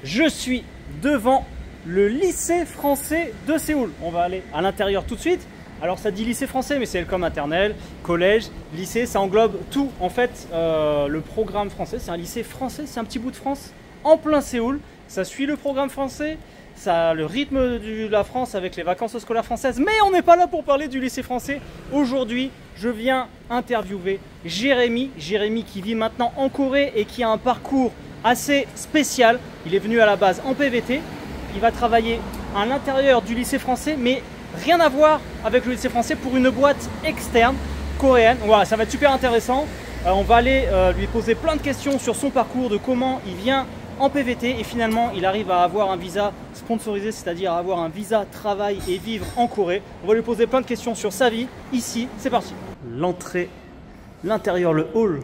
Je suis devant le lycée français de Séoul. On va aller à l'intérieur tout de suite. Alors ça dit lycée français, mais c'est l'école maternelle, collège, lycée, ça englobe tout. En fait, le programme français, c'est un lycée français, c'est un petit bout de France en plein Séoul. Ça suit le programme français, ça a le rythme de la France avec les vacances scolaires françaises. Mais on n'est pas là pour parler du lycée français. Aujourd'hui, je viens interviewer Jérémy qui vit maintenant en Corée et qui a un parcours assez spécial. Il est venu à la base en PVT, il va travailler à l'intérieur du lycée français, mais rien à voir avec le lycée français pour une boîte externe coréenne. Voilà, ça va être super intéressant. On va aller lui poser plein de questions sur son parcours, de comment il vient en PVT et finalement il arrive à avoir un visa sponsorisé, c'est-à-dire à avoir un visa travail et vivre en Corée. On va lui poser plein de questions sur sa vie. Ici, c'est parti. L'entrée, l'intérieur, le hall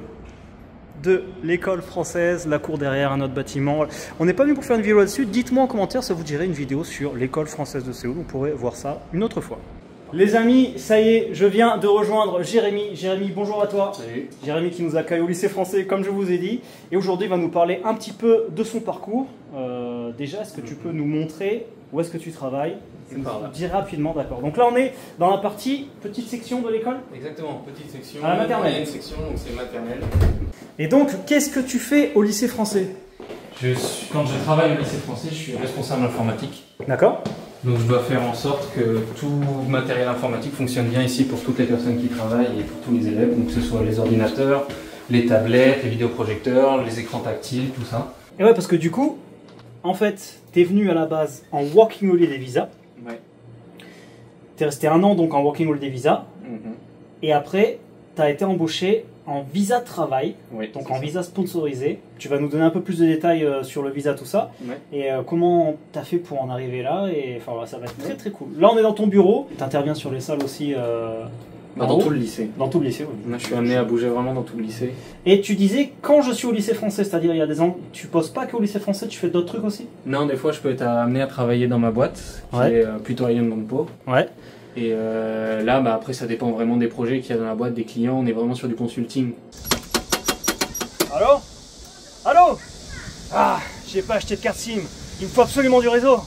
de l'école française, la cour derrière, un autre bâtiment. On n'est pas venu pour faire une vidéo là-dessus. Dites-moi en commentaire, ça vous dirait une vidéo sur l'école française de Séoul. On pourrait voir ça une autre fois. Les amis, ça y est, je viens de rejoindre Jérémy. Jérémy, bonjour à toi. Salut. Jérémy qui nous accueille au lycée français, comme je vous ai dit. Et aujourd'hui, il va nous parler un petit peu de son parcours. Déjà, est-ce que tu peux nous montrer où est-ce que tu travailles? C'est par là. Dis rapidement, d'accord. Donc là, on est dans la partie petite section de l'école. Exactement, petite section. À la maternelle. Moyenne section, donc c'est maternelle. Et donc, qu'est-ce que tu fais au lycée français? Quand je travaille au lycée français, je suis responsable informatique. D'accord. Donc je dois faire en sorte que tout matériel informatique fonctionne bien ici pour toutes les personnes qui travaillent et pour tous les élèves. Donc que ce soit les ordinateurs, les tablettes, les vidéoprojecteurs, les écrans tactiles, tout ça. Et ouais, parce que du coup, en fait, t'es venu à la base en Working Holiday Visa. Ouais. T'es resté 1 an donc en Working Holiday Visa. Mhm. Et après, t'as été embauché en visa de travail, Oui, donc c'est en ça. visa sponsorisé. Tu vas nous donner un peu plus de détails sur le visa, tout ça. Ouais. Et comment t'as fait pour en arriver là. Et enfin, voilà, ça va être très très cool. Là, on est dans ton bureau. T'interviens sur les salles aussi. Dans tout le lycée. Dans tout le lycée, oui. Moi, je suis amené à bouger vraiment dans tout le lycée. Et tu disais, quand je suis au lycée français, c'est-à-dire il y a des ans, tu poses pas qu'au lycée français, tu fais d'autres trucs aussi? Non, des fois, je peux être amené à travailler dans ma boîte, qui Ouais. est plutôt à Yeongnam-po. Ouais. Et là, bah, après, ça dépend vraiment des projets qu'il y a dans la boîte, des clients. On est vraiment sur du consulting. Allô? Allô? Ah, j'ai pas acheté de carte SIM. Il me faut absolument du réseau.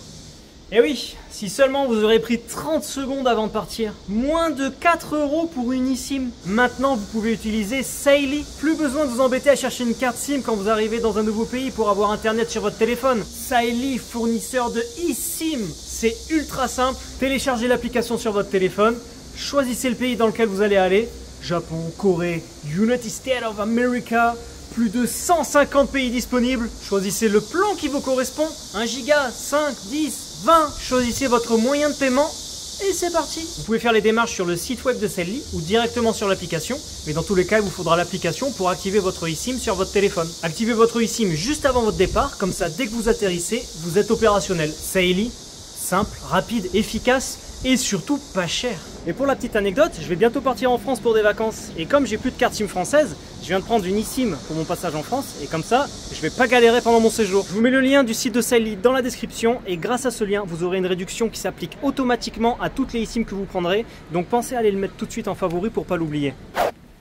Eh oui, si seulement vous aurez pris 30 secondes avant de partir. Moins de 4 € pour une eSIM. Maintenant, vous pouvez utiliser Saily. Plus besoin de vous embêter à chercher une carte SIM quand vous arrivez dans un nouveau pays pour avoir internet sur votre téléphone. Saily, fournisseur de eSIM. C'est ultra simple. Téléchargez l'application sur votre téléphone. Choisissez le pays dans lequel vous allez aller. Japon, Corée, United States of America. Plus de 150 pays disponibles. Choisissez le plan qui vous correspond. 1 giga, 5, 10, 20. Choisissez votre moyen de paiement et c'est parti. Vous pouvez faire les démarches sur le site web de Saily ou directement sur l'application. Mais dans tous les cas, il vous faudra l'application pour activer votre eSIM sur votre téléphone. Activez votre eSIM juste avant votre départ. Comme ça, dès que vous atterrissez, vous êtes opérationnel. Saily, simple, rapide, efficace et surtout pas cher. Et pour la petite anecdote, je vais bientôt partir en France pour des vacances. Et comme j'ai plus de carte SIM française, je viens de prendre une eSIM pour mon passage en France. Et comme ça, je vais pas galérer pendant mon séjour. Je vous mets le lien du site de Saily dans la description. Et grâce à ce lien, vous aurez une réduction qui s'applique automatiquement à toutes les eSIM que vous prendrez. Donc pensez à aller le mettre tout de suite en favori pour pas l'oublier.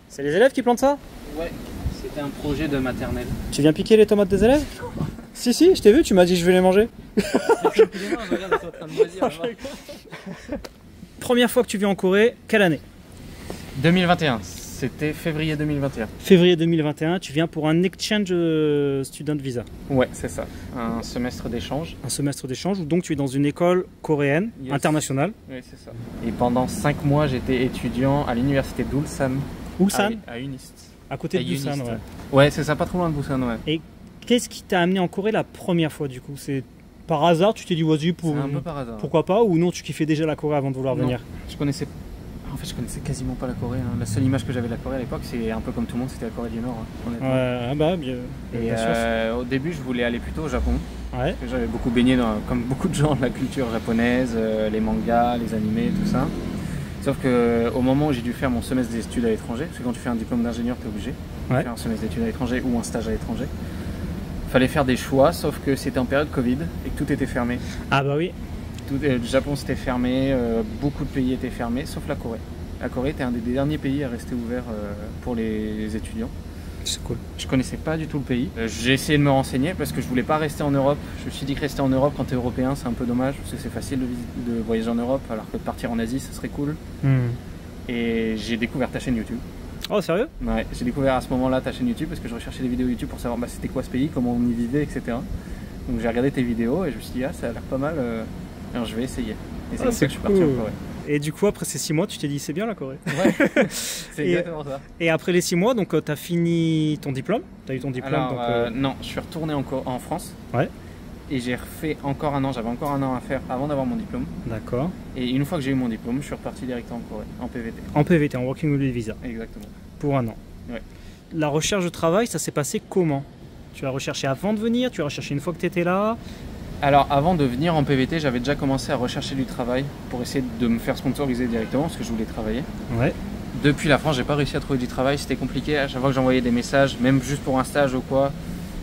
C'est les élèves qui plantent ça? Ouais, c'était un projet de maternelle. Tu viens piquer les tomates des élèves? Si, si, je t'ai vu, tu m'as dit je vais les manger. Première fois que tu viens en Corée, quelle année? 2021, c'était février 2021. Février 2021, tu viens pour un exchange student visa, Ouais, c'est ça, un semestre d'échange. un semestre d'échange, où donc tu es dans une école coréenne, Yes. internationale, Oui, c'est ça. Et pendant 5 mois, j'étais étudiant à l'université d'Ulsan, Ulsan, à Unist. à côté de Busan. Unist. Ouais. Ouais, c'est ça, pas trop loin de Busan, ouais. Et qu'est-ce qui t'a amené en Corée la première fois du coup? C'est par hasard, tu t'es dit vas-y, C'est un peu par hasard. pourquoi pas, ou non, tu kiffais déjà la Corée avant de vouloir Non. venir? Je connaissais quasiment pas la Corée. Hein. La seule image que j'avais de la Corée à l'époque, c'est un peu comme tout le monde, c'était la Corée du Nord, hein, honnêtement. Ouais, ah bah, bien, Et bien sûr. au début, je voulais aller plutôt au Japon. Ouais. Parce que j'avais beaucoup baigné, comme beaucoup de gens, la culture japonaise, les mangas, les animés, tout ça. Sauf qu'au moment où j'ai dû faire mon semestre d'études à l'étranger, parce que quand tu fais un diplôme d'ingénieur, tu es obligé de Ouais. faire un semestre d'études à l'étranger ou un stage à l'étranger. Fallait faire des choix, sauf que c'était en période Covid et que tout était fermé. Ah bah oui. Le Japon c'était fermé, beaucoup de pays étaient fermés, sauf la Corée. La Corée était un des derniers pays à rester ouvert pour les étudiants. C'est cool. Je connaissais pas du tout le pays. J'ai essayé de me renseigner parce que je voulais pas rester en Europe. Je me suis dit que rester en Europe quand tu es européen, c'est un peu dommage parce que c'est facile de voyager en Europe alors que de partir en Asie, ce serait cool. Et j'ai découvert ta chaîne YouTube. Oh, sérieux? Ouais, j'ai découvert à ce moment-là ta chaîne YouTube parce que je recherchais des vidéos YouTube pour savoir c'était quoi ce pays, comment on y vivait, etc. Donc j'ai regardé tes vidéos et je me suis dit, ah, ça a l'air pas mal, alors je vais essayer. Et c'est comme ça que je suis parti en Corée. Et du coup, après ces 6 mois, tu t'es dit, c'est bien la Corée. Ouais, c'est exactement ça. Et après les 6 mois, donc tu as fini ton diplôme? Tu as eu ton diplôme? Alors, non, je suis retourné en France. Ouais. Et j'ai refait encore un an, j'avais encore un an à faire avant d'avoir mon diplôme. D'accord. Et une fois que j'ai eu mon diplôme, je suis reparti directement en Corée, en PVT. En PVT, en Working Holiday Visa. Exactement. Pour un an. Ouais. La recherche de travail, ça s'est passé comment? Tu as recherché avant de venir? Tu as recherché une fois que tu étais là? Alors avant de venir en PVT, j'avais déjà commencé à rechercher du travail pour essayer de me faire sponsoriser directement parce que je voulais travailler. Ouais. Depuis la France, j'ai pas réussi à trouver du travail, c'était compliqué. À chaque fois que j'envoyais des messages, même juste pour un stage ou quoi,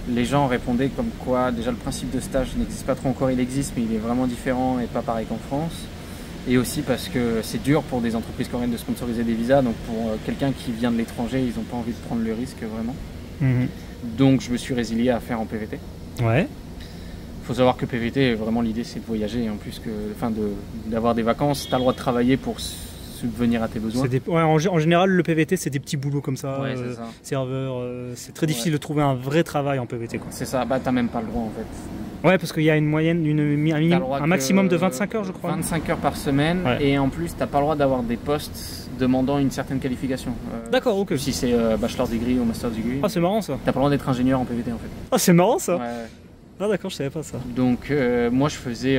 les gens répondaient comme quoi déjà le principe de stage n'existe pas trop encore, il existe mais il est vraiment différent et pas pareil qu'en France. Et aussi parce que c'est dur pour des entreprises coréennes de sponsoriser des visas, donc pour quelqu'un qui vient de l'étranger, ils n'ont pas envie de prendre le risque vraiment. Donc je me suis résilié à faire en PVT. Ouais. Il faut savoir que PVT, vraiment l'idée c'est de voyager et en plus d'avoir des vacances, tu as le droit de travailler pour subvenir à tes besoins. Ouais, en général, le PVT, c'est des petits boulots comme ça, ouais, ça. serveur. C'est très difficile de trouver un vrai travail en PVT. C'est ça, bah t'as même pas le droit en fait. Ouais, parce qu'il y a une moyenne, un maximum de 25 heures, je crois. 25 heures par semaine, ouais. Et en plus, t'as pas le droit d'avoir des postes demandant une certaine qualification. D'accord, ok. Si c'est bachelor degree ou master degree. Ah, c'est marrant ça. T'as pas le droit d'être ingénieur en PVT en fait. Ah, c'est marrant ça. Ouais. Ah, d'accord, je savais pas ça. Donc, moi je faisais.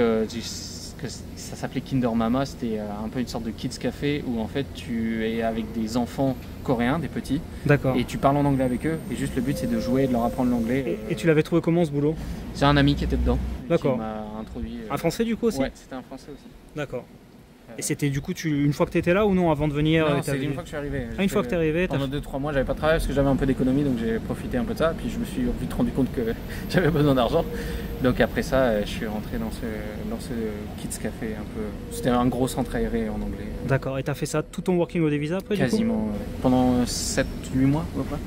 Ça s'appelait Kinder Mama, c'était un peu une sorte de kids café où en fait tu es avec des enfants coréens, des petits. D'accord. Et tu parles en anglais avec eux et juste le but c'est de jouer et de leur apprendre l'anglais. Et tu l'avais trouvé comment ce boulot? C'est un ami qui était dedans. D'accord. Qui m'a introduit. Un Français du coup aussi? Ouais, c'était un Français aussi. D'accord. Et c'était du coup une fois que tu étais là ou non avant de venir? Non, c'est une fois que je suis arrivé. Ah, une fois que tu es arrivé. Pendant 2-3 mois j'avais pas travaillé parce que j'avais un peu d'économie donc j'ai profité un peu de ça. Puis je me suis vite rendu compte que j'avais besoin d'argent. Donc après ça je suis rentré dans ce Kids Café un peu. C'était un gros centre aéré en anglais. D'accord. Et tu as fait ça tout ton Working Holiday Visa après? Quasiment. Du coup pendant 7-8 mois à peu près.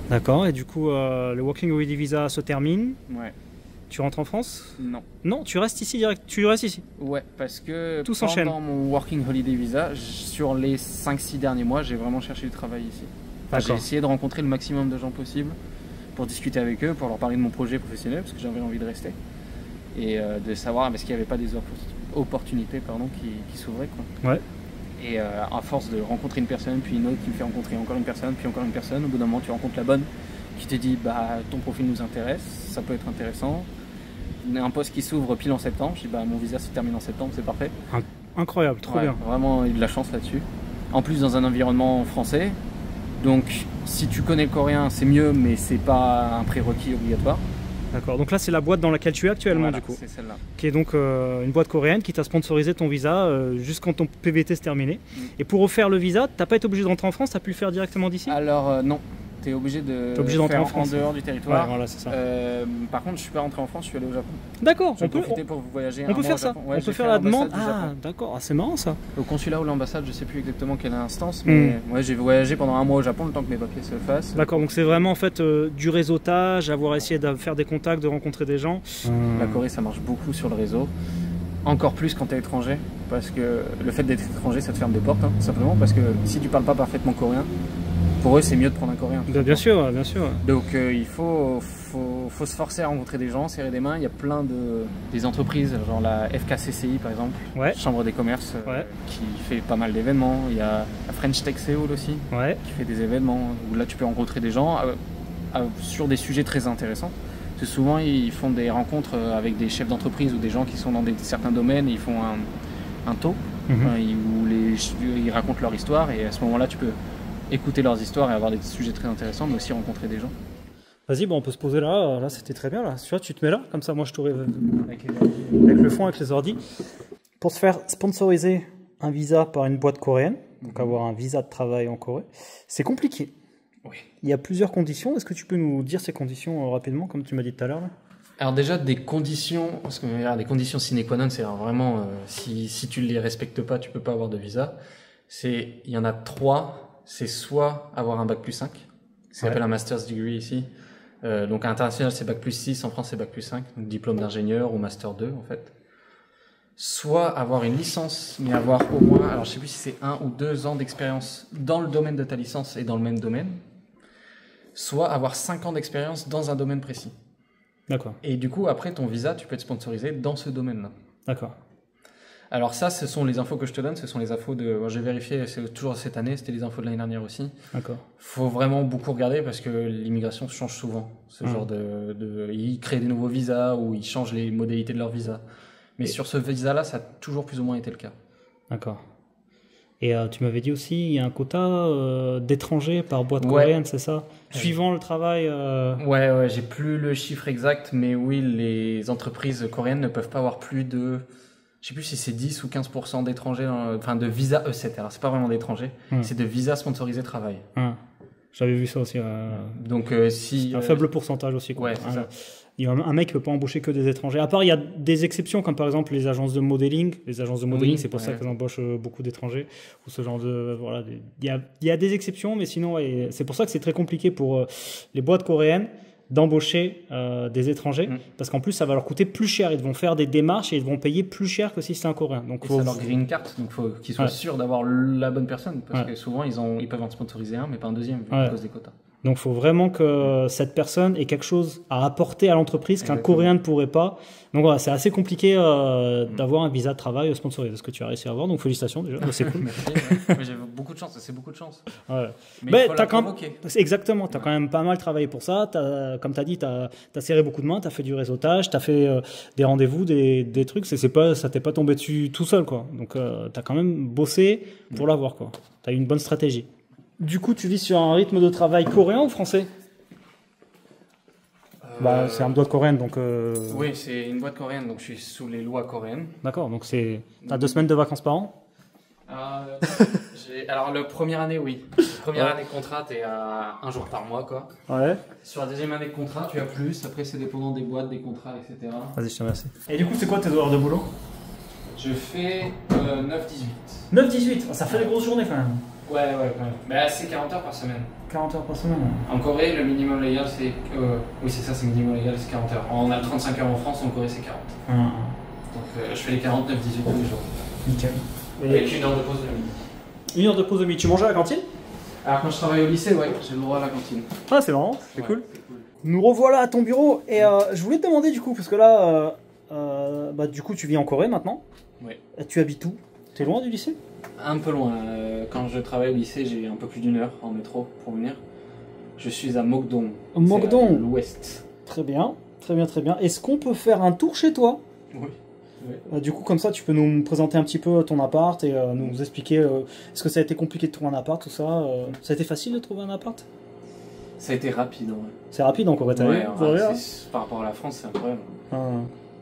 D'accord. Et du coup le Working Holiday Visa se termine. Ouais. Tu rentres en France? Non. Non, tu restes ici direct. Tu restes ici? Ouais, parce que tout s'enchaîne. Pendant mon Working Holiday Visa, sur les 5-6 derniers mois, j'ai vraiment cherché du travail ici. Enfin, j'ai essayé de rencontrer le maximum de gens possible pour discuter avec eux, pour leur parler de mon projet professionnel, parce que j'avais envie de rester. Et de savoir est-ce qu'il n'y avait pas des opportunités qui s'ouvraient. Ouais. Et à force de rencontrer une personne, puis une autre qui me fait rencontrer encore une personne, puis encore une personne, au bout d'un moment tu rencontres la bonne qui te dit bah ton profil nous intéresse, ça peut être intéressant. Un poste qui s'ouvre pile en septembre, je dis bah mon visa se termine en septembre, c'est parfait. Incroyable, trop bien. Vraiment eu de la chance là-dessus. En plus dans un environnement français, donc si tu connais le coréen c'est mieux, mais c'est pas un prérequis obligatoire. D'accord, donc là c'est la boîte dans laquelle tu es actuellement du coup. C'est celle-là. Qui est donc une boîte coréenne qui t'a sponsorisé ton visa jusqu'à ton PVT se terminer. Et pour refaire le visa, t'as pas été obligé de rentrer en France, t'as pu le faire directement d'ici? Alors non. Tu es obligé d'entrer en dehors du territoire. Ouais, voilà, c'est ça. Par contre, je suis pas rentré en France, je suis allé au Japon. D'accord, on peut pour voyager. On peut faire ça. Ouais, on peut faire la demande. Ah, d'accord, c'est marrant ça. Au consulat ou l'ambassade, je sais plus exactement quelle instance, mais ouais, j'ai voyagé pendant un mois au Japon le temps que mes papiers se fassent. D'accord, donc c'est vraiment en fait du réseautage, avoir essayé de faire des contacts, de rencontrer des gens. La Corée, ça marche beaucoup sur le réseau. Encore plus quand tu es étranger, parce que le fait d'être étranger, ça te ferme des portes, hein, simplement, parce que si tu parles pas parfaitement coréen, pour eux, c'est mieux de prendre un coréen. Bien sûr, bien sûr. Donc il faut se forcer à rencontrer des gens, serrer des mains. Il y a plein des entreprises, genre la FKCCI par exemple, Chambre des commerces, qui fait pas mal d'événements. Il y a la French Tech Seoul aussi, qui fait des événements où là tu peux rencontrer des gens sur des sujets très intéressants. Parce que souvent ils font des rencontres avec des chefs d'entreprise ou des gens qui sont dans certains domaines et ils font un talk où ils racontent leur histoire et à ce moment-là tu peux écouter leurs histoires et avoir des sujets très intéressants, mais aussi rencontrer des gens. Vas-y, bon, on peut se poser là. Là, c'était très bien. Là. Tu vois, tu te mets là, comme ça, moi, je t'aurais avec le fond, avec les ordi. Pour se faire sponsoriser un visa par une boîte coréenne, donc avoir un visa de travail en Corée, c'est compliqué. Oui. Il y a plusieurs conditions. Est-ce que tu peux nous dire ces conditions rapidement, comme tu m'as dit tout à l'heure? Alors déjà, des conditions, parce que des conditions sine qua non, c'est vraiment, si tu ne les respectes pas, tu peux pas avoir de visa. Il y en a 3. C'est soit avoir un bac+5, Ça s'appelle un master's degree ici. Donc à l'international, c'est bac+6, en France, c'est bac+5, donc diplôme d'ingénieur ou master 2 en fait. Soit avoir une licence, mais avoir au moins, alors je sais plus si c'est 1 ou 2 ans d'expérience dans le domaine de ta licence et dans le même domaine, soit avoir 5 ans d'expérience dans un domaine précis. D'accord. Et du coup, après ton visa, tu peux être sponsorisé dans ce domaine-là. D'accord. Alors ça, ce sont les infos que je te donne, ce sont les infos de... J'ai vérifié, c'est toujours cette année, c'était les infos de l'année dernière aussi. D'accord. Faut vraiment beaucoup regarder parce que l'immigration change souvent. Ce genre ils créent des nouveaux visas ou ils changent les modalités de leur visa. Mais sur ce visa-là, ça a toujours plus ou moins été le cas. D'accord. Et tu m'avais dit aussi, il y a un quota d'étrangers par boîte coréenne, c'est ça? Suivant le travail... Ouais, j'ai plus le chiffre exact, mais oui, les entreprises coréennes ne peuvent pas avoir plus de... Je sais plus si c'est 10 ou 15% d'étrangers, enfin de visa E7, alors c'est pas vraiment d'étrangers, c'est de visa sponsorisé travail. J'avais vu ça aussi. Donc si... un faible pourcentage aussi. Quoi. Ouais, c'est ça. Il y a un mec qui ne peut pas embaucher que des étrangers. À part, il y a des exceptions, comme par exemple les agences de modeling. Les agences de modeling, c'est pour ça qu'elles embauchent beaucoup d'étrangers. Ou ce genre de... Voilà, il y a des exceptions, mais sinon, c'est pour ça que c'est très compliqué pour les boîtes coréennes d'embaucher des étrangers, parce qu'en plus ça va leur coûter plus cher, ils vont faire des démarches et ils vont payer plus cher que si c'était un Coréen. Donc et c'est leur green card, donc il faut qu'ils soient sûrs d'avoir la bonne personne, parce que souvent ils peuvent en sponsoriser un mais pas un deuxième à cause des quotas. Donc il faut vraiment que cette personne ait quelque chose à apporter à l'entreprise qu'un Coréen ne pourrait pas. Donc voilà, c'est assez compliqué d'avoir un visa de travail sponsorisé, ce que tu as réussi à avoir, donc félicitations déjà, c'est cool. Merci, j'ai beaucoup de chance, c'est beaucoup de chance. Mais t'as quand même, exactement, tu as quand même pas mal travaillé pour ça, comme tu as dit, tu as serré beaucoup de mains, tu as fait du réseautage, tu as fait des rendez-vous, des trucs, ça t'est pas tombé dessus tout seul, quoi. Donc tu as quand même bossé pour l'avoir, quoi. Tu as eu une bonne stratégie. Du coup, tu vis sur un rythme de travail coréen ou français? C'est une boîte coréenne, donc... Oui, c'est une boîte coréenne, donc je suis sous les lois coréennes. D'accord, donc t'as 2 semaines de vacances par an? Alors, la première année, oui. La première année de contrat, t'es à 1 jour par mois, quoi. Ouais. Sur la deuxième année de contrat, tu as plus. Après, c'est dépendant des boîtes, des contrats, etc. Vas-y, je te remercie. Et du coup, c'est quoi tes horaires de boulot? Je fais 9-18. 9-18, ça fait des grosses journées, quand même. Ouais, quand même. Mais c'est 40 heures par semaine. 40 heures par semaine. En Corée, le minimum légal, c'est... oui, c'est ça, c'est minimum légal, c'est 40 heures. On a 35 heures en France, en Corée, c'est 40. Donc, je fais les 49-18 tous les jours. Nickel. Avec 1 heure de pause de midi. 1 heure de pause de midi. Tu manges à la cantine? Alors, quand je travaille au lycée, ouais, j'ai le droit à la cantine. Ah, c'est marrant, c'est cool. Nous revoilà à ton bureau. Et je voulais te demander, du coup, parce que là, du coup, tu vis en Corée maintenant. Oui. Tu habites où? T'es loin du lycée? Un peu loin. Quand je travaille au lycée, j'ai un peu plus d'1 heure en métro pour venir. Je suis à Mokdong. Mokdong, l'ouest. Très bien, très bien, très bien. Est-ce qu'on peut faire un tour chez toi? Oui. Du coup, comme ça, tu peux nous présenter un petit peu ton appart et nous expliquer est-ce que ça a été compliqué de trouver un appart, tout ça. Ça a été facile de trouver un appart? Ça a été rapide, ouais. C'est rapide en Corée, par rapport à la France, c'est incroyable.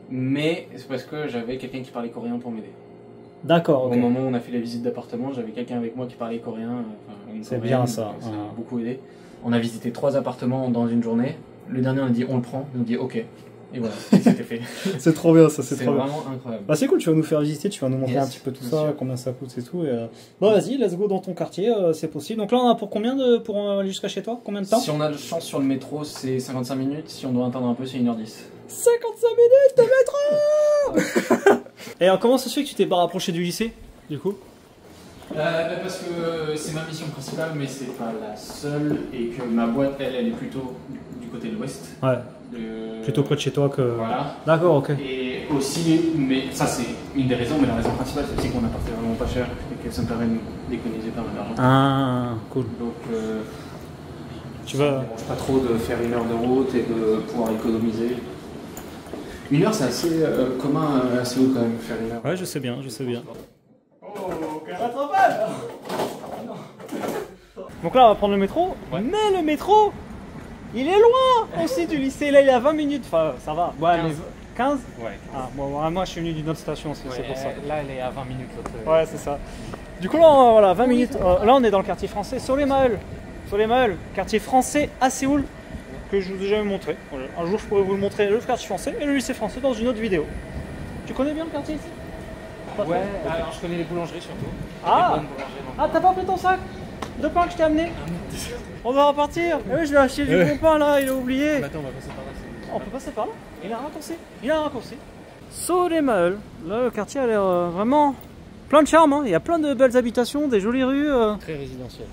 Mais c'est parce que j'avais quelqu'un qui parlait coréen pour m'aider. D'accord. Au moment où on a fait la visite d'appartement, j'avais quelqu'un avec moi qui parlait coréen. C'est bien ça. Ça m'a beaucoup aidé. On a visité 3 appartements dans une journée. Le dernier, on a dit on le prend. On a dit ok. Et voilà, c'était fait. C'est trop bien ça, c'est trop bien. C'est vraiment incroyable. C'est cool, tu vas nous faire visiter, tu vas nous montrer un petit peu tout ça, combien ça coûte et tout. Bon, vas-y, let's go dans ton quartier, c'est possible. Donc là, on a pour combien pour aller jusqu'à chez toi? Combien de temps? Si on a de chance sur le métro, c'est 55 minutes. Si on doit attendre un peu, c'est 1h10. 55 minutes de métro. Et alors, comment ça se fait que tu t'es pas rapproché du lycée, du coup? Parce que c'est ma mission principale, mais c'est pas la seule, et que ma boîte, elle est plutôt du côté de l'ouest. Ouais. Plutôt près de chez toi que... Voilà. D'accord, ok. Et aussi, mais ça c'est une des raisons, mais la raison principale c'est aussi qu'on a parti vraiment pas cher et que ça me permet d'économiser pas mal d'argent. Ah, cool. Donc, tu vas... ça ne dérange pas trop de faire 1 heure de route et de pouvoir économiser. 1 heure, c'est assez commun à Séoul quand même, faire 1 heure. Ouais, je sais bien, je sais bien. Oh, quel rattrapage! Donc là, on va prendre le métro, mais le métro, il est loin aussi du lycée. Là, il est à 20 minutes, enfin, ça va. Ouais, 15. Mais 15? Ouais. Ah, moi, je suis venu d'une autre station aussi, c'est pour ça. Là, elle est à 20 minutes. Ouais, c'est ça. Du coup, là, voilà, 20 minutes. Là, on est dans le quartier français, sur les Maëls. Sur les Maëls, quartier français à Séoul, que je vous ai jamais montré. Un jour, je pourrais vous le montrer, le quartier français et le lycée français dans une autre vidéo. Tu connais bien le quartier ici? Ouais, alors je connais les boulangeries surtout. Ah, t'as pas pris ton sac? Deux pains que je t'ai amené. On doit repartir. Eh oui, je vais acheter du bon pain là, il a oublié. Attends, on va passer par là. On peut passer par là. Il a un raccourci. Il a un raccourci. Saut-les-Maheuls. Là, le quartier a l'air vraiment plein de charme. Hein. Il y a plein de belles habitations, des jolies rues. Très résidentiel.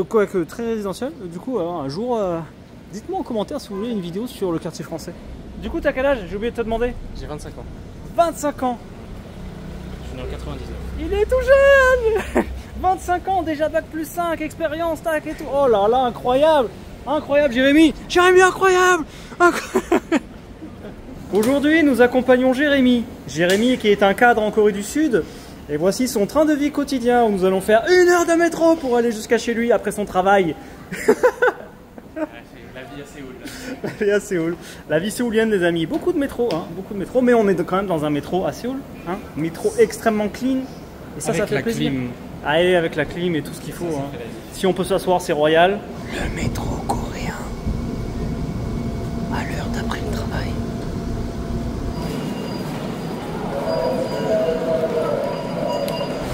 Quoique très résidentiel. Du coup, un jour, dites-moi en commentaire si vous voulez une vidéo sur le quartier français. Du coup, t'as quel âge? J'ai oublié de te demander. J'ai 25 ans. 25 ans. Je suis né en 99. Il est tout jeune. 25 ans, déjà bac plus 5, expérience, tac et tout. Oh là là, incroyable. Incroyable, Jérémy. Jérémy, incroyable. Aujourd'hui, nous accompagnons Jérémy. Jérémy qui est un cadre en Corée du Sud. Et voici son train de vie quotidien où nous allons faire 1 heure de métro pour aller jusqu'à chez lui après son travail. La vie à Séoul. La vie à Séoul. La vie séoulienne, les amis. Beaucoup de métro, hein, beaucoup de métro. Mais on est quand même dans un métro à Séoul. Hein, métro extrêmement clean. Et ça, avec ça fait la plaisir. Clim. Allez, avec la clim et tout ce qu'il faut. Ça Hein. fait la vie. Si on peut s'asseoir, c'est royal. Le métro coréen. À l'heure d'après le travail.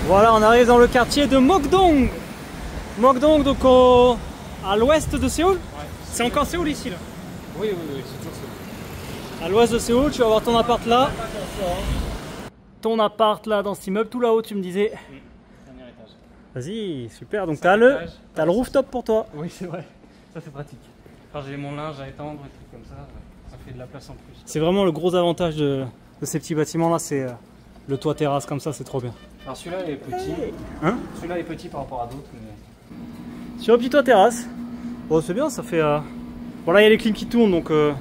Voilà, on arrive dans le quartier de Mokdong. Mokdong, donc à l'ouest de Séoul. Ouais. C'est encore Séoul ici là. Oui, c'est toujours Séoul. À l'ouest de Séoul, tu vas voir ton appart là. Ton appart là dans cet immeuble, tout là-haut, tu me disais. Dernier étage. Vas-y, super. Donc t'as le rooftop pour toi. Oui, c'est vrai. Ça, c'est pratique. Quand j'ai mon linge à étendre et tout comme ça fait de la place en plus. C'est vraiment le gros avantage de ces petits bâtiments là, c'est le toit terrasse comme ça, c'est trop bien. Alors celui-là est petit. Hein? Celui-là est petit par rapport à d'autres. Mais... Sur le petit toit terrasse. Bon, c'est bien, ça fait. Bon, là il y a les clims qui tournent donc. Oui,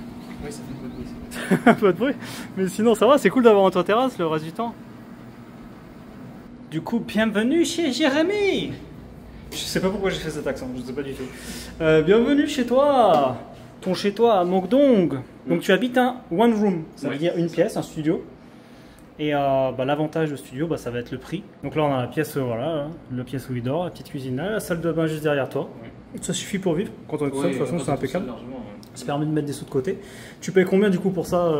ça fait un peu de bruit. Un peu de bruit. Mais sinon, ça va, c'est cool d'avoir un toit terrasse le reste du temps. Du coup, bienvenue chez Jérémy. Je sais pas pourquoi j'ai fait cet accent, je sais pas du tout. Bienvenue chez toi. Ton chez toi à Mokdong. Donc tu habites un one room, ça veut dire une pièce, un studio. Et l'avantage du studio, ça va être le prix. Donc là on a la pièce, voilà, la pièce où il dort, la petite cuisine là, la salle de bain juste derrière toi. Ça suffit pour vivre. Quand on est tout seul, de toute façon c'est impeccable. Ça permet de mettre des sous de côté. Tu payes combien du coup pour ça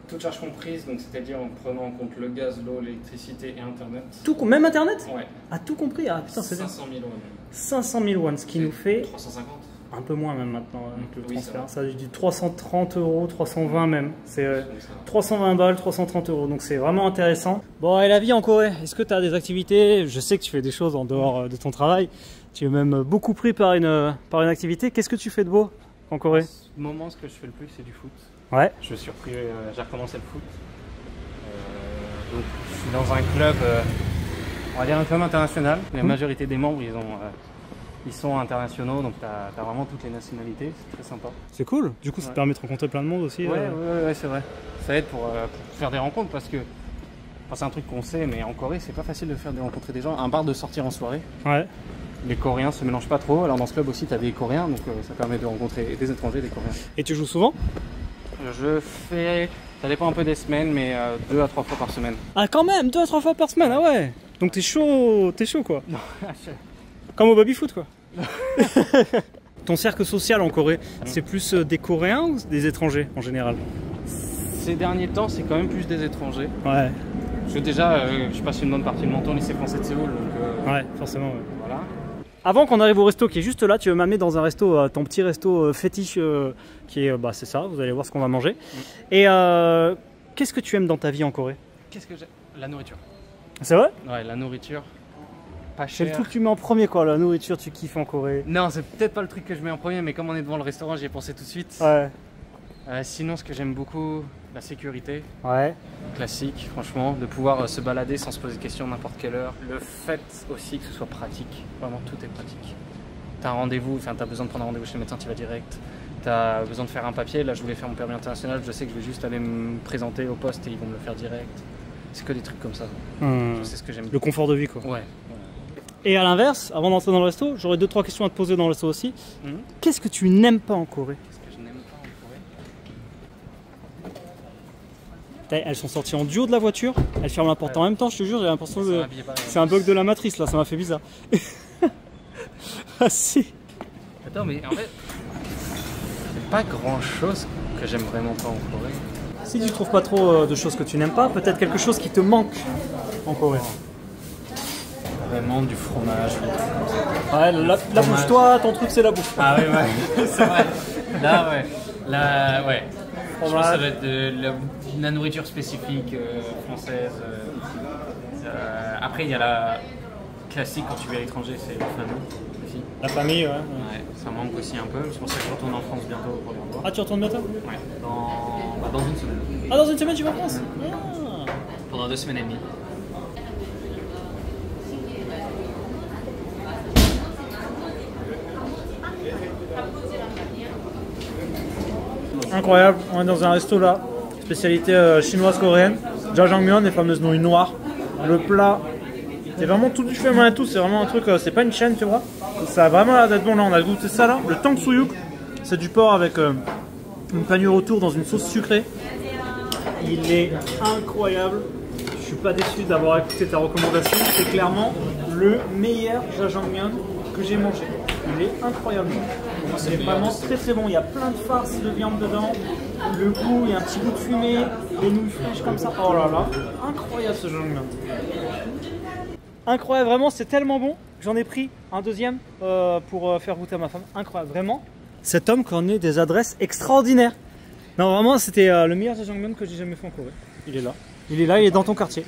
Toutes charges comprises, donc c'est-à-dire en prenant en compte le gaz, l'eau, l'électricité et internet. Tout, même internet? Ouais. Ah, tout compris? Ah putain, c'est bien. 500 000 won. 500 000 won, ce qui nous fait 350. un peu moins même maintenant avec le Oui, transfert. Ça a du 330 euros, 320 même. C'est 320 balles, 330 euros. Donc c'est vraiment intéressant. Bon, et la vie en Corée, est-ce que tu as des activités? Je sais que tu fais des choses en dehors de ton travail. Tu es même beaucoup pris par une activité. Qu'est-ce que tu fais de beau en Corée? En ce moment, ce que je fais le plus, c'est du foot. Ouais. Je suis repris, j'ai recommencé le foot. Donc, je suis dans un club, on va dire un club international. La majorité des membres, ils sont internationaux, donc tu as vraiment toutes les nationalités. C'est très sympa. C'est cool. Du coup, ça te permet de rencontrer plein de monde aussi. Ouais, c'est vrai. Ça aide pour faire des rencontres parce que c'est un truc qu'on sait, mais en Corée, c'est pas facile de rencontrer des gens. Un bar de sortir en soirée. Ouais. Les Coréens se mélangent pas trop. Alors dans ce club aussi, tu as des Coréens, donc ça permet de rencontrer des étrangers, des Coréens. Et tu joues souvent? Je fais, ça dépend un peu des semaines, mais 2 à 3 fois par semaine. Ah quand même, 2 à 3 fois par semaine, ah ouais. Donc t'es chaud quoi. Comme au baby-foot quoi. Ton cercle social en Corée, c'est plus des Coréens ou des étrangers en général? Ces derniers temps, c'est quand même plus des étrangers. Ouais. Parce que déjà, je passe une bonne partie de mon temps au lycée français de Séoul, donc... Ouais, forcément, ouais. Voilà. Avant qu'on arrive au resto qui est juste là, tu veux m'amener dans un resto, ton petit resto fétiche qui est, c'est ça, vous allez voir ce qu'on va manger. Et qu'est-ce que tu aimes dans ta vie en Corée? Qu'est-ce que j'aime? La nourriture. C'est vrai? Ouais, la nourriture. Pas C'est cher. le truc que tu mets en premier quoi, la nourriture, tu kiffes en Corée. Non, c'est peut-être pas le truc que je mets en premier, mais comme on est devant le restaurant, j'y ai pensé tout de suite. Ouais. Sinon, ce que j'aime beaucoup, la sécurité. Ouais. Classique, franchement, de pouvoir se balader sans se poser de questions n'importe quelle heure. Le fait aussi que ce soit pratique, vraiment tout est pratique. T'as un rendez-vous, enfin t'as besoin de prendre un rendez-vous chez le médecin, tu vas direct. T'as besoin de faire un papier, là je voulais faire mon permis international, je sais que je vais juste aller me présenter au poste et ils vont me le faire direct. C'est que des trucs comme ça. C'est ce que j'aime. Le confort de vie quoi. Ouais. Et à l'inverse, avant d'entrer dans le resto, j'aurais 2-3 questions à te poser dans le resto aussi. Qu'est-ce que tu n'aimes pas en Corée? Qu'est-ce que je n'aime pas en Corée? Elles sont sorties en duo de la voiture, elles ferment la porte en même temps, je te jure, j'ai l'impression que c'est un bug de la matrice là, ça m'a fait bizarre. Ah si. Attends, mais en fait, c'est pas grand chose que j'aime vraiment pas en Corée. Si tu trouves pas trop de choses que tu n'aimes pas, peut-être quelque chose qui te manque en Corée. vraiment du fromage. Ouais, la bouffe, toi, ton truc c'est la bouffe. Ah ouais, c'est vrai. Là, ouais. Je pense que ça doit être de la nourriture spécifique française. Après, il y a la classique quand tu vis à l'étranger, c'est la famille aussi. La famille, ouais. Ça manque aussi un peu. C'est pour ça que je retourne en France bientôt pour les revoir. Ah, tu retournes bientôt? Ouais, dans une semaine. Ah, dans une semaine, tu vas en France? Pendant 2 semaines et demie. Incroyable, on est dans un resto là, spécialité chinoise coréenne, jjajangmyeon, les fameuses nouilles noires. Le plat, c'est vraiment tout du fait main et tout, c'est vraiment un truc, c'est pas une chaîne, tu vois. Ça a vraiment l'air d'être bon. Là, on a goûté ça là, le tang suyuk, c'est du porc avec une panure autour dans une sauce sucrée. Il est incroyable, je suis pas déçu d'avoir écouté ta recommandation, c'est clairement le meilleur jjajangmyeon que j'ai mangé. Il est incroyable. C'est vraiment très très bon. Il y a plein de farces de viande dedans. Le goût, il y a un petit goût de fumée, des nouilles fraîches comme ça. Oh là là, incroyable ce jjajangmyeon. Incroyable, vraiment, c'est tellement bon. J'en ai pris un deuxième pour faire goûter à ma femme. Incroyable, vraiment. Cet homme connaît des adresses extraordinaires. Non, vraiment, c'était le meilleur jjajangmyeon que j'ai jamais fait en Corée. Il est là. Il est là, il est dans ton quartier.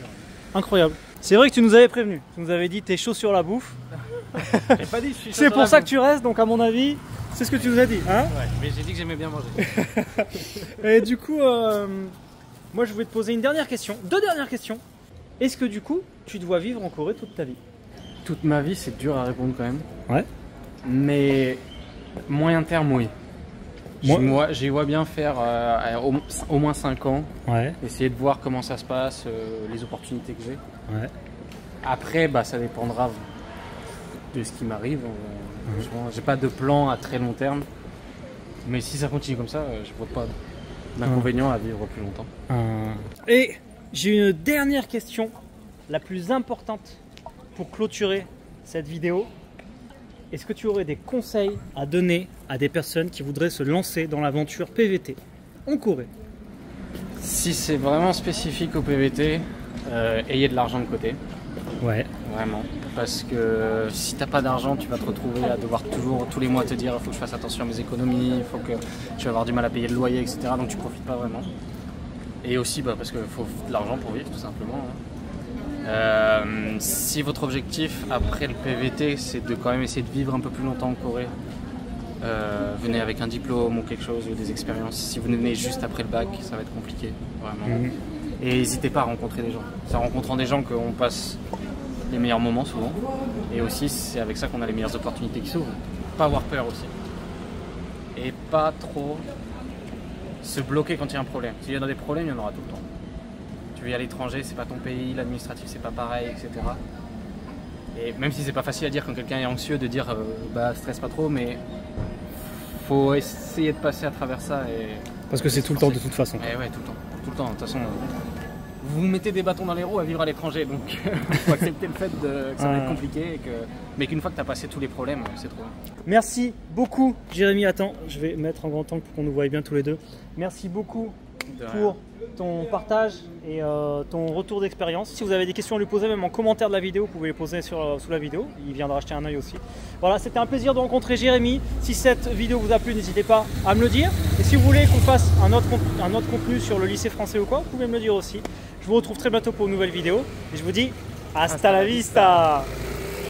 Incroyable. C'est vrai que tu nous avais prévenu. Tu nous avais dit t'es chaud sur la bouffe. C'est pour ça que tu restes, donc à mon avis, c'est ce que tu nous as dit. Hein, ouais, mais j'ai dit que j'aimais bien manger. Et du coup, moi je voulais te poser une dernière question. 2 dernières questions. Est-ce que du coup, tu dois vivre en Corée toute ta vie? Toute ma vie, c'est dur à répondre quand même. Ouais. Mais moyen terme, oui. J'y vois bien faire au moins 5 ans. Ouais. Essayer de voir comment ça se passe, les opportunités que j'ai. Ouais. Après, bah, ça dépendra de ce qui m'arrive. J'ai pas de plan à très long terme. Mais si ça continue comme ça, je vois pas d'inconvénient à vivre plus longtemps. Et j'ai une dernière question, la plus importante pour clôturer cette vidéo. Est-ce que tu aurais des conseils à donner à des personnes qui voudraient se lancer dans l'aventure PVT en Corée? Si c'est vraiment spécifique au PVT, ayez de l'argent de côté. Ouais. Vraiment. Parce que si t'as pas d'argent, tu vas te retrouver à devoir toujours, tous les mois, te dire il faut que je fasse attention à mes économies, il faut que tu vas avoir du mal à payer le loyer, etc. Donc tu profites pas vraiment. Et aussi parce qu'il faut de l'argent pour vivre, tout simplement. Si votre objectif après le PVT, c'est de quand même essayer de vivre un peu plus longtemps en Corée, venez avec un diplôme ou quelque chose, ou des expériences. Si vous venez juste après le bac, ça va être compliqué, vraiment. Et n'hésitez pas à rencontrer des gens. C'est en rencontrant des gens qu'on passe les meilleurs moments souvent. Et aussi, c'est avec ça qu'on a les meilleures opportunités qui s'ouvrent. Pas avoir peur aussi. Et pas trop se bloquer quand il y a un problème. S'il y en a des problèmes, il y en aura tout le temps. Tu vis à l'étranger, c'est pas ton pays, l'administratif c'est pas pareil, etc. Et même si c'est pas facile à dire quand quelqu'un est anxieux de dire stresse pas trop, mais faut essayer de passer à travers ça. Parce que c'est tout le temps de toute façon. Et ouais, tout le temps. Tout le temps. De toute façon, vous mettez des bâtons dans les roues à vivre à l'étranger, donc il faut accepter le fait que ça va être compliqué, mais qu'une fois que tu as passé tous les problèmes, c'est trop bien. Merci beaucoup, Jérémy. Attends, je vais mettre en grand angle pour qu'on nous voie bien tous les deux. Merci beaucoup pour ton partage et ton retour d'expérience. Si vous avez des questions à lui poser, même en commentaire de la vidéo, vous pouvez les poser sous la vidéo. Il viendra jeter un œil aussi. Voilà, c'était un plaisir de rencontrer Jérémy. Si cette vidéo vous a plu, n'hésitez pas à me le dire. Et si vous voulez qu'on fasse un autre contenu sur le lycée français ou quoi, vous pouvez me le dire aussi. Je vous retrouve très bientôt pour une nouvelle vidéo. Et je vous dis hasta la vista.